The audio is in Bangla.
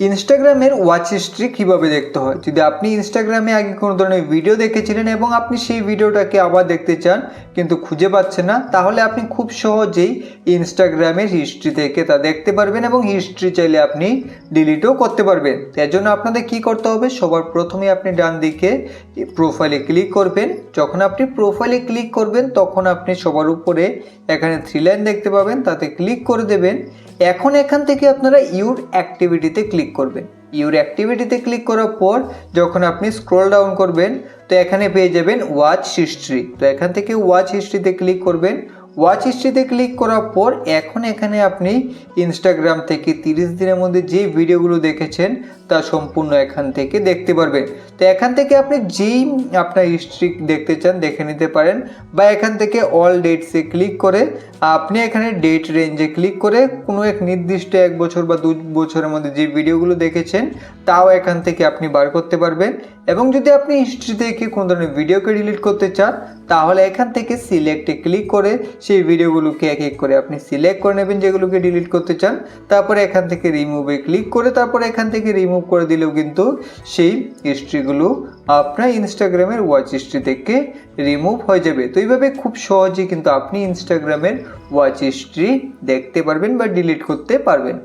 ইনস্টাগ্রামের ওয়াচ হিস্ট্রি কীভাবে দেখতে হয়। যদি আপনি ইনস্টাগ্রামে আগে কোনো ধরনের ভিডিও দেখেছিলেন এবং আপনি সেই ভিডিওটাকে আবার দেখতে চান কিন্তু খুঁজে পাচ্ছেন না, তাহলে আপনি খুব সহজেই ইনস্টাগ্রামের হিস্ট্রি থেকে তা দেখতে পারবেন এবং হিস্ট্রি চাইলে আপনি ডিলিটও করতে পারবেন। এর জন্য আপনাদের কী করতে হবে, সবার প্রথমে আপনি ডান দিকে প্রোফাইলে ক্লিক করবেন। যখন আপনি প্রোফাইলে ক্লিক করবেন তখন আপনি সবার উপরে এখানে 3 লাইন দেখতে পাবেন, তাতে ক্লিক করে দেবেন। এখন এখান থেকে আপনারা ইউর অ্যাক্টিভিটিতে ক্লিক করবেন। ইউর অ্যাক্টিভিটিতে ক্লিক করার পর যখন আপনি স্ক্রল ডাউন করবেন তো এখানে পেয়ে যাবেন ওয়াচ হিস্ট্রি। তো এখান থেকে ওয়াচ হিস্ট্রিতে ক্লিক করবেন। ওয়াচ হিস্ট্রিতে ক্লিক করার পর এখন এখানে আপনি ইনস্টাগ্রাম থেকে 30 দিনের মধ্যে যে ভিডিওগুলো দেখেছেন তা সম্পূর্ণ এখান থেকে দেখতে পারবেন। তো এখান থেকে আপনি যেই আপনার হিস্ট্রি দেখতে চান দেখে নিতে পারেন, বা এখান থেকে অল ডেটসে ক্লিক করে আপনি এখানে ডেট রেঞ্জে ক্লিক করে কোনো এক নির্দিষ্ট 1 বছর বা 2 বছরের মধ্যে যে ভিডিওগুলো দেখেছেন তাও এখান থেকে আপনি বার করতে পারবেন। এবং যদি আপনি হিস্ট্রি থেকে কোনো ধরনের ভিডিওকে ডিলিট করতে চান তাহলে এখান থেকে সিলেক্টে ক্লিক করে সেই ভিডিওগুলোকে এক এক করে আপনি সিলেক্ট করে নেবেন যেগুলোকে ডিলিট করতে চান। তারপরে এখান থেকে রিমুভে ক্লিক করে তারপরে এখান থেকে রিমুভ করে দিলেও কিন্তু সেই হিস্ট্রিগুলো আপনার ইনস্টাগ্রামের ওয়াচ হিস্ট্রি থেকে রিমুভ হয়ে যাবে। তো এইভাবে খুব সহজেই কিন্তু আপনি ইনস্টাগ্রামের ওয়াচ হিস্ট্রি দেখতে পারবেন বা ডিলিট করতে পারবেন।